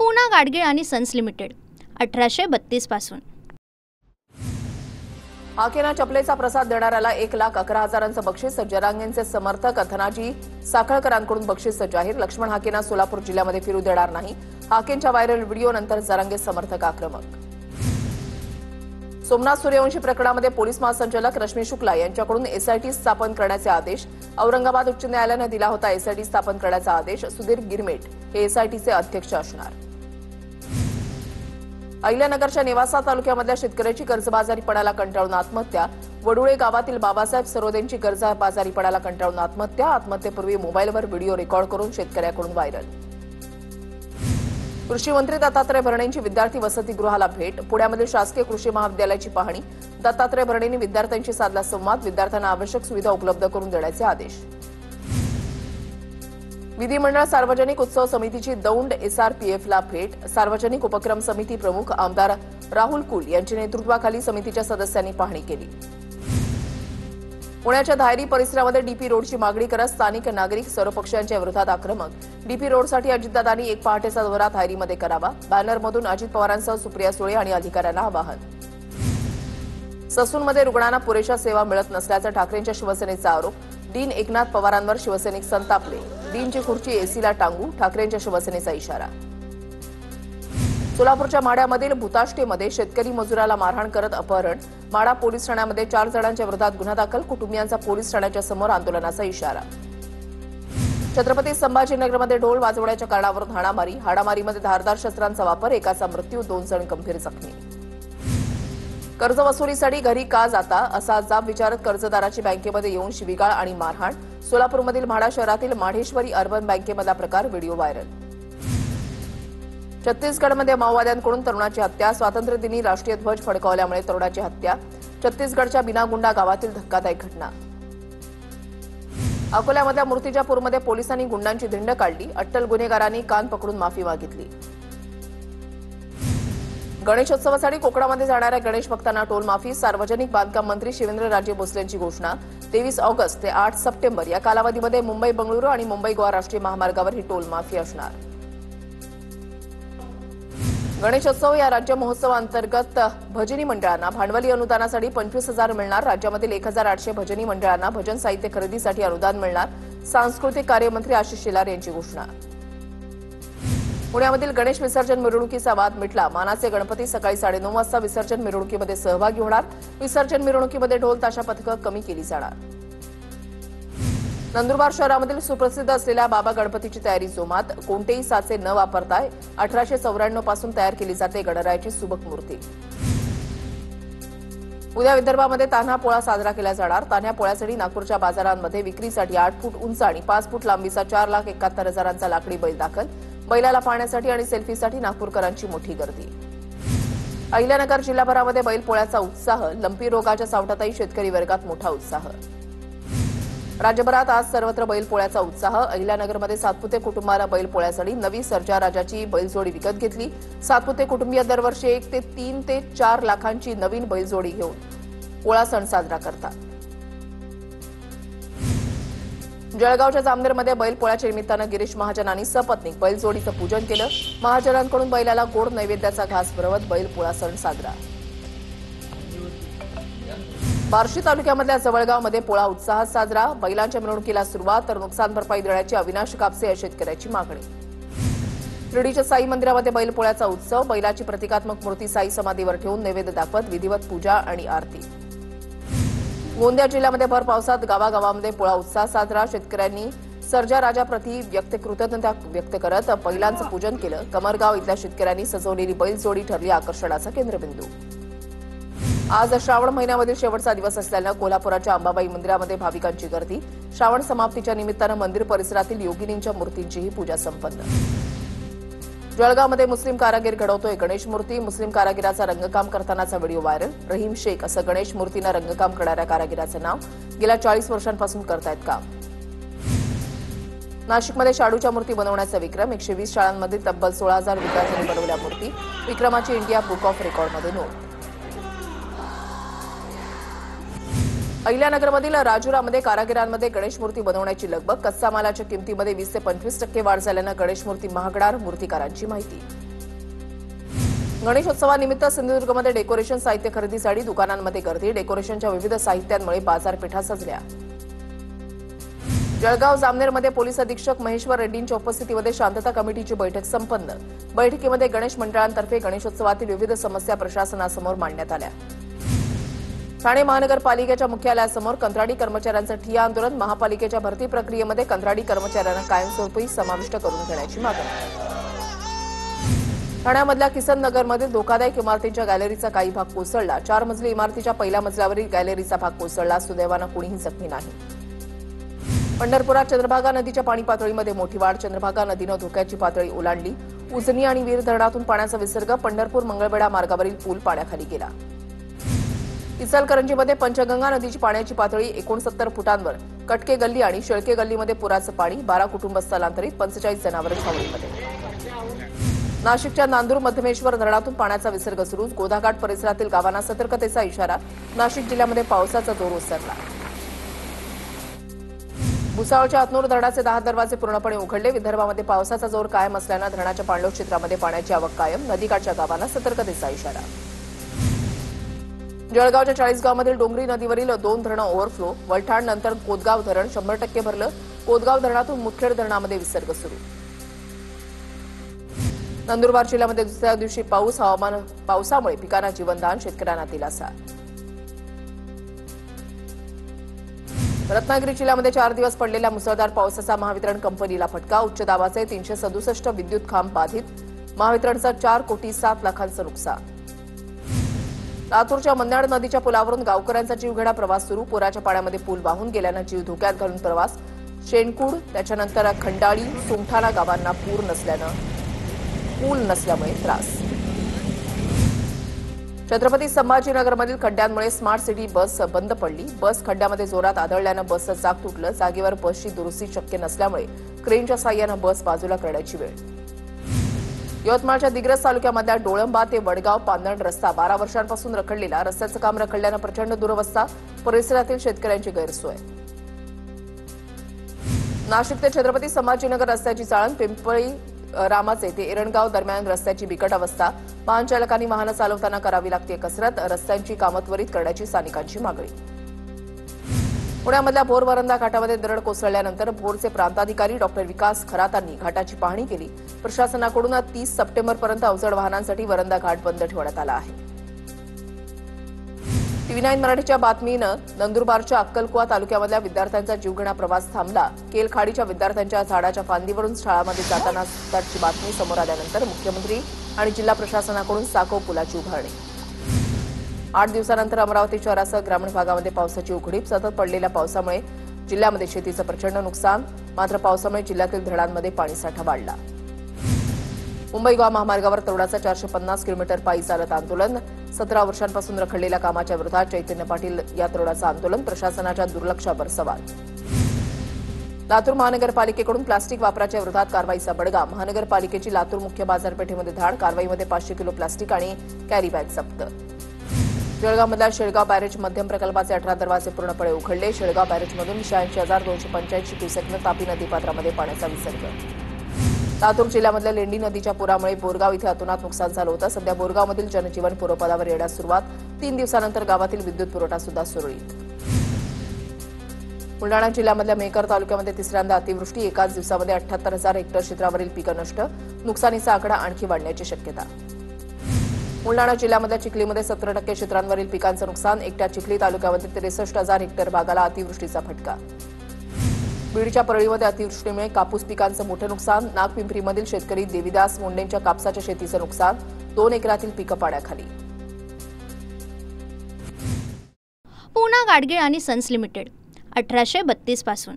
पूना गाडगीळ आणि sons limited 1832 पासून। हाकेना चपलेचा प्रसाद देणाऱ्याला 1,11,000चं बक्षीस। जरांगेंचे समर्थक धनाजी साखळकरांकडून बक्षीस जाहीर। लक्ष्मण हाकेना सोलापूर जिल्ह्यामध्ये फिरू देणार नाही। हाकेंच्या व्हायरल व्हिडिओनंतर जरांगे समर्थक आक्रमक। सोमनाथ सूर्यवंशी प्रकरणामध्ये पोलीस महासंचालक रश्मी शुक्ला यांच्याकडून एसआयटी स्थापन करण्याचे आदेश। औरंगाबाद उच्च न्यायालयाने दिला होता एसआयटी स्थापन करण्याचा आदेश। सुधीर गिरमेट हे एसआयटीचे अध्यक्ष असणार। अहिल्यानगरच्या नेवासा तालुक्यामधल्या शेतकऱ्याची कर्जबाजारीपणाला कंटाळून आत्महत्या। वडुळे गावातील बाबासाहेब सरोदेंची कर्जबाजारीपणाला कंटाळून आत्महत्या। आत्महत्येपूर्वी मोबाईलवर व्हिडिओ रेकॉर्ड करून शेतकऱ्याकडून व्हायरल। कृषी मंत्री दत्तात्रय भरणेंची विद्यार्थी वसतिगृहाला भेट। पुण्यामधील शासकीय कृषी महाविद्यालयाची पाहणी। दत्तात्रय भरणेंनी विद्यार्थ्यांशी साधला संवाद। विद्यार्थ्यांना आवश्यक सुविधा उपलब्ध करून देण्याचे आदेश। विधिमंडळ सार्वजनिक उत्सव समितीची दौंड एसआरपीएफला भेट। सार्वजनिक उपक्रम समिती प्रमुख आमदार राहुल कुल यांच्या नेतृत्वाखाली समितीच्या सदस्यांनी पाहणी केली। पुण्याच्या धायरी परिसरामध्ये डीपी रोडची मागणी करत स्थानिक नागरिक सर्वपक्षांच्या विरोधात आक्रमक। डीपी रोडसाठी अजितदादांनी एक पहाटेचा दौरा धायरीमध्ये करावा। बॅनरमधून अजित पवारांसह सुप्रिया सुळे आणि अधिकाऱ्यांना आवाहन। ससूनमध्ये रुग्णांना पुरेशा सेवा मिळत नसल्याचा ठाकरेंच्या शिवसेनेचा आरोप। डीन एकनाथ पवारांवर शिवसैनिक संतापले। डीनची खुर्ची एसीला टांगू, ठाकरेंच्या शिवसेनेचा इशारा। सोलापूरच्या माढ्यामधील भुताष्टेमध्ये शेतकरी मजुराला मारहाण करत अपहरण। माढा पोलीस ठाण्यामध्ये 4 जणांच्या विरोधात गुन्हा दाखल। कुटुंबियांचा पोलीस ठाण्याच्या समोर आंदोलनाचा इशारा। छत्रपती संभाजीनगरमध्ये ढोल वाजवण्याच्या कारणावरून हाणामारी। हाणामारीमध्ये धारदार शस्त्रांचा वापर। एकाचा मृत्यू, 2 जण गंभीर जखमी। कर्जवसुलीसाठी घरी का जाता असा जाब विचारत कर्जदाराची बँकेमध्ये येऊन शिवीगाळ आणि मारहाण। सोलापूरमधील म्हाडा शहरातील माढेश्वरी अर्बन बँकेमधला प्रकार व्हिडिओ व्हायरल। छत्तीसगडमध्ये माओवाद्यांकडून तरुणाची हत्या। स्वातंत्र्यदिनी राष्ट्रीय ध्वज फडकावल्यामुळे तरुणाची हत्या। छत्तीसगडच्या बिनागुंडा गावातील धक्कादायक घटना। अकोल्यामधल्या मूर्तिजापूरमध्ये पोलिसांनी गुंडांची धिंड काढली। अट्टल गुन्हेगारांनी कान पकडून माफी मागितली। गणेशोत्सवासाठी कोकणामध्ये जाणाऱ्या गणेश भक्तांना टोल माफी। सार्वजनिक बांधकाम मंत्री शिवेंद्रराजे भोसलेंची घोषणा। 23 ऑगस्ट ते 8 सप्टेंबर या कालावधीमध्ये मुंबई बंगळुरू आणि मुंबई गोवा राष्ट्रीय महामार्गावर ही टोल माफी असणार। गणेशोत्सव या राज्य महोत्सवाअंतर्गत भजनी मंडळांना भांडवली अनुदानासाठी 25,000 मिळणार। राज्यामधील 1,800 भजनी मंडळांना भजन साहित्य खरेदीसाठी अनुदान मिळणार। सांस्कृतिक कार्यमंत्री आशिष शेलार यांची घोषणा। पुण्यामधील गणेश विसर्जन मिरवणुकीचा वाद मिटला। मानाचे गणपती सकाळी 9:30 वाजता विसर्जन मिरवणुकीमध्ये सहभागी होणार। विसर्जन मिरवणुकीमध्ये ढोल ताशा पथकं कमी केली जाणार। नंदुरबार शहरामधील सुप्रसिद्ध असलेल्या बाबा गणपतीची तयारी जोमात। कोणतेही साचे न वापरताय 1894 पासून तयार केली जाते गणरायाची सुबक मूर्ती। उद्या विदर्भामध्ये तान्हा पोळा साजरा केला जाणार। तान्हा पोळ्यासाठी नागपूरच्या बाजारांमध्ये विक्रीसाठी 8 फूट उंच आणि 5 फूट लांबीचा 4,71,000चा लाकडी बैल दाखल। बैलाला पाहण्यासाठी आणि सेल्फीसाठी नागपूरकरांची मोठी गर्दी। अहिल्यानगर जिल्हाभरामध्ये बैल पोळ्याचा उत्साह। लंपी रोगाच्या सावटातही शेतकरी वर्गात मोठा उत्साह। राज्यभरात आज सर्वत्र बैल पोळ्याचा उत्साह। अहिल्यानगरमध्ये सातपुते कुटुंबाला बैल पोळ्यासाठी नवी सर्जा राजाची बैलजोडी विकत घेतली। सातपुते कुटुंबीय दरवर्षी 1 ते 3 ते 4 लाखांची नवीन बैलजोडी घेऊन पोळा सण साजरा करतात। जळगावच्या जामनेरमध्ये बैल पोळ्याच्या निमित्तानं गिरीश महाजनांनी सपत्नीक बैलजोडीचं पूजन केलं। महाजनांकडून बैलाला गोड नैवेद्याचा घास भरवत बैल पोळा सण साजरा। बार्शी तालुक्यामधल्या जवळगावमध्ये पोळा उत्साहात साजरा। बैलांच्या मिरवणुकीला सुरुवात तर नुकसान भरपाई देण्याची अविनाश कापसे या शेतकऱ्याची मागणी। शिर्डीच्या साई मंदिरामध्ये बैल पोळ्याचा उत्सव। बैलाची प्रतिकात्मक मूर्ती साई समाधीवर ठेवून नैवेद्य दाखवत विधिवत पूजा आणि आरती। गोंदिया जिल्ह्यामध्ये भर पावसात गावागावांमध्ये पोळा उत्साह साजरा। शेतकऱ्यांनी सर्जा राजाप्रती कृतज्ञता व्यक्त करत बैलांचं पूजन केलं। कमरगाव इथल्या शेतकऱ्यांनी सजवलेली बैलजोडी ठरली आकर्षणाचा केंद्रबिंदू। आज श्रावण महिन्यामधील शेवटचा दिवस असल्यानं कोल्हापुराच्या अंबाबाई मंदिरामध्ये भाविकांची गर्दी। श्रावण समाप्तीच्या निमित्तानं मंदिर परिसरातील योगिनींच्या मूर्तींचीही पूजा संपन्न। जळगावमध्ये मुस्लिम कारागीर घडवतोय गणेश मूर्ती। मुस्लिम कारागिराचा रंगकाम करतानाचा व्हिडिओ व्हायरल। रहीम शेख असं गणेश मूर्तीनं रंगकाम करणाऱ्या कारागिराचं नाव। गेल्या 40 वर्षांपासून करतायत काम। नाशिकमध्ये शाडूच्या मूर्ती बनवण्याचा विक्रम। 120 शाळांमध्ये तब्बल 16,000 विद्यार्थ्यांनी बनवल्या मूर्ती। विक्रमाची इंडिया बुक ऑफ रेकॉर्डमध्ये नोंद। अहिल्यानगरमधील राजुरामध्ये कारागिरांमध्ये गणेश मूर्ती बनवण्याची लगबग। कच्चा मालाच्या किमतीमध्ये 20 ते 25% वाढ झाल्यानं गणेश मूर्ती महागणार। मूर्तिकारांची माहिती। गणेशोत्सवानिमित्त सिंधुदुर्गमध्ये डेकोरेशन साहित्य खरेदीसाठी दुकानांमध्ये गर्दी. डेकोरेशनच्या विविध साहित्यांमुळे बाजारपेठा सजल्या. जळगाव जामनेरमध्ये पोलीस अधीक्षक महेश्वर रेड्डींच्या उपस्थितीमध्ये शांतता कमिटीची बैठक संपन्न. बैठकीमध्ये गणेश मंडळांतर्फे गणेशोत्सवातील विविध समस्या प्रशासनासमोर मांडण्यात आल्या. ठाणे महानगरपालिकेच्या मुख्यालयासमोर कंत्राटी कर्मचाऱ्यांचं ठिय्या आंदोलन. महापालिकेच्या भरती प्रक्रियेमध्ये कंत्राटी कर्मचाऱ्यांना कायमस्वरूपी समाविष्ट करून घेण्याची मागणी. ठाण्यामधल्या किसन नगरमधील धोकादायक इमारतींच्या गॅलरीचा काही भाग कोसळला. 4 मजली इमारतीच्या पहिल्या मजल्यावरील गॅलरीचा भाग कोसळला. सुदैवानं कुणीही जखमी नाही. पंढरपुरात चंद्रभागा नदीच्या पाणी पातळीमध्ये मोठी वाढ. चंद्रभागा नदीनं धोक्याची पातळी ओलांडली. उजनी आणि वीर धरणातून पाण्याचा विसर्ग. पंढरपूर मंगळवेढा मार्गावरील पूल पाण्याखाली गेला. इचलकरंजीमध्ये पंचगंगा नदीची पाण्याची पातळी 69 फुटांवर. कटके गल्ली आणि शेळके गल्लीमध्ये पुराचं पाणी. 12 कुटुंब स्थलांतरित. 45 जनावरं छावणीमध्ये. नाशिकच्या नांदूर मध्यमेश्वर धरणातून पाण्याचा विसर्ग सुरू. गोदाघाट परिसरातील गावांना सतर्कतेचा इशारा. नाशिक जिल्ह्यामध्ये पावसाचा जोर ओसरला. भुसावळच्या हतनूर धरणाचे 10 दरवाजे पूर्णपणे उघडले. विदर्भामध्ये पावसाचा जोर कायम असल्यानं धरणाच्या पाणलोट क्षेत्रामध्ये पाण्याची आवक कायम. नदीकाठच्या गावांना सतर्कतेचा इशारा. जळगावच्या 40 गावांमधील डोंगरी नदीवरील 2 धरणं ओव्हरफ्लो. वलठाण नंतर कोदगाव धरण 100% भरलं. कोदगाव धरणातून मुदखेड धरणामध्ये विसर्ग सुरू. नंदुरबार जिल्ह्यामध्ये दुसऱ्या दिवशी पावसामुळे पिकांना जीवनदान. शेतकऱ्यांना दिलासा. रत्नागिरी जिल्ह्यामध्ये 4 दिवस पडलेल्या मुसळधार पावसाचा महावितरण कंपनीला फटका. उच्च दाबाचे 367 विद्युत खांब बाधित. महावितरणचं 4,07,00,000 नुकसान. लातूरच्या मन्याड नदीच्या पुलावरून गावकऱ्यांचा जीवघेडा प्रवास सुरू. पुराच्या पाण्यामध्ये पूल वाहून गेल्यानं जीव धोक्यात घालून प्रवास. शेणकूड त्याच्यानंतर खंडाळी सोमठाणा गावांना पूल नसल्यामुळे त्रास. छत्रपती संभाजीनगरमधील खड्ड्यांमुळे स्मार्ट सिटी बस बंद पडली. बस खड्ड्यामध्ये जोरात आदळल्यानं बसचं चाक तुटलं. जागेवर बसची दुरुस्ती शक्य नसल्यामुळे क्रेनच्या साहाय्यानं बस बाजूला करण्याची वेळ. यवतमाळच्या दिग्रस तालुक्यामधल्या डोळंबा ते वडगाव पांदण रस्ता 12 वर्षांपासून रखडलेला. रस्त्याचं काम रखडल्यानं प्रचंड दुरवस्था. परिसरातील शेतकऱ्यांची गैरसोय. नाशिक ते छत्रपती संभाजीनगर रस्त्याची चाळण. पिंपळी रामाचे ते एरणगाव दरम्यान रस्त्याची बिकट अवस्था. वाहन चालकांनी वाहनं चालवताना करावी लागते कसरत. रस्त्यांची कामं त्वरित करण्याची स्थानिकांची मागणी. पुण्यामधल्या भोर वरंदा घाटामध्ये दरड कोसळल्यानंतर भोरचे प्रांताधिकारी डॉ. विकास खरातांनी घाटाची पाहणी केली. प्रशासनाकडून 30 सप्टेंबरपर्यंत अवजड वाहनांसाठी वरंदा घाट बंद ठेवण्यात आला आहे. TV9 मराठीच्या बातमीनं नंदुरबारच्या अक्कलकुवा तालुक्यामधल्या विद्यार्थ्यांचा जीवघेणा प्रवास थांबला. केलखाडीच्या विद्यार्थ्यांच्या झाडाच्या फांदीवरून शाळांमध्ये जाताना त्याची बातमी समोर आल्यानंतर मुख्यमंत्री आणि जिल्हा प्रशासनाकडून साकोव पुलाची उभारणी. 8 दिवसानंतर अमरावती शहरासह ग्रामीण भागामध्ये पावसाची उघडीप. सतत पडलेल्या पावसामुळे जिल्ह्यामध्ये शेतीचं प्रचंड नुकसान. मात्र पावसामुळे जिल्ह्यातील धरणांमध्ये पाणीसाठा वाढला. मुंबई गोवा महामार्गावर तरुणाचं 450 किलोमीटर पायी चालत आंदोलन. 17 वर्षांपासून रखडलेल्या कामाच्या विरोधात चैतन्य पाटील या तरुणाचं आंदोलन. प्रशासनाच्या दुर्लक्षावर सवाल. लातूर महानगरपालिकेकडून प्लास्टिक वापराच्या विरोधात कारवाईचा बडगा. महानगरपालिकेची लातूर मुख्य बाजारपेठेमध्ये धाड. कारवाईमध्ये 500 किलो प्लास्टिक आणि कॅरी बॅग जप्त. जळगावमधल्या शेळगाव बॅरेज मध्यम प्रकल्पाचे 18 दरवाजे पूर्णपणे उघडले. शेळगाव बॅरेजमधून 86,285 क्युसेकनं तापी नदीपात्रामध्ये पाण्याचा विसर्ग. लातूर जिल्ह्यामधल्या लेंडी नदीच्या पुरामुळे बोरगाव इथे अतोनात नुकसान झालं होतं. सध्या बोरगावमधील जनजीवन पूर्वपदावर येण्यास सुरुवात. 3 दिवसानंतर गावातील विद्युत पुरवठा सुद्धा सुरळीत. बुलडाणा जिल्ह्यामधल्या मेकर तालुक्यामध्ये तिसऱ्यांदा अतिवृष्टी. एकाच दिवसामध्ये 78,000 हेक्टर क्षेत्रावरील पिकं नष्ट. नुकसानीचा आकडा आणखी वाढण्याची शक्यता. बुलडाणा जिल्ह्यामधल्या चिखलीमध्ये 17% क्षेत्रांवरील पिकांचं नुकसान. एकट्या चिखली तालुक्यामध्ये 63,000 हेक्टर भागाला अतिवृष्टीचा फटका. बीडच्या परळीमध्ये अतिवृष्टीमुळे कापूस पिकांचं मोठं नुकसान. नागपिंपरीमधील शेतकरी देविदास मुंडेंच्या कापसाच्या शेतीचं नुकसान. 2 एकरातील पिकं पाण्याखाली. पूना गाडगीळ आणि सन्स लिमिटेड 1832 पासून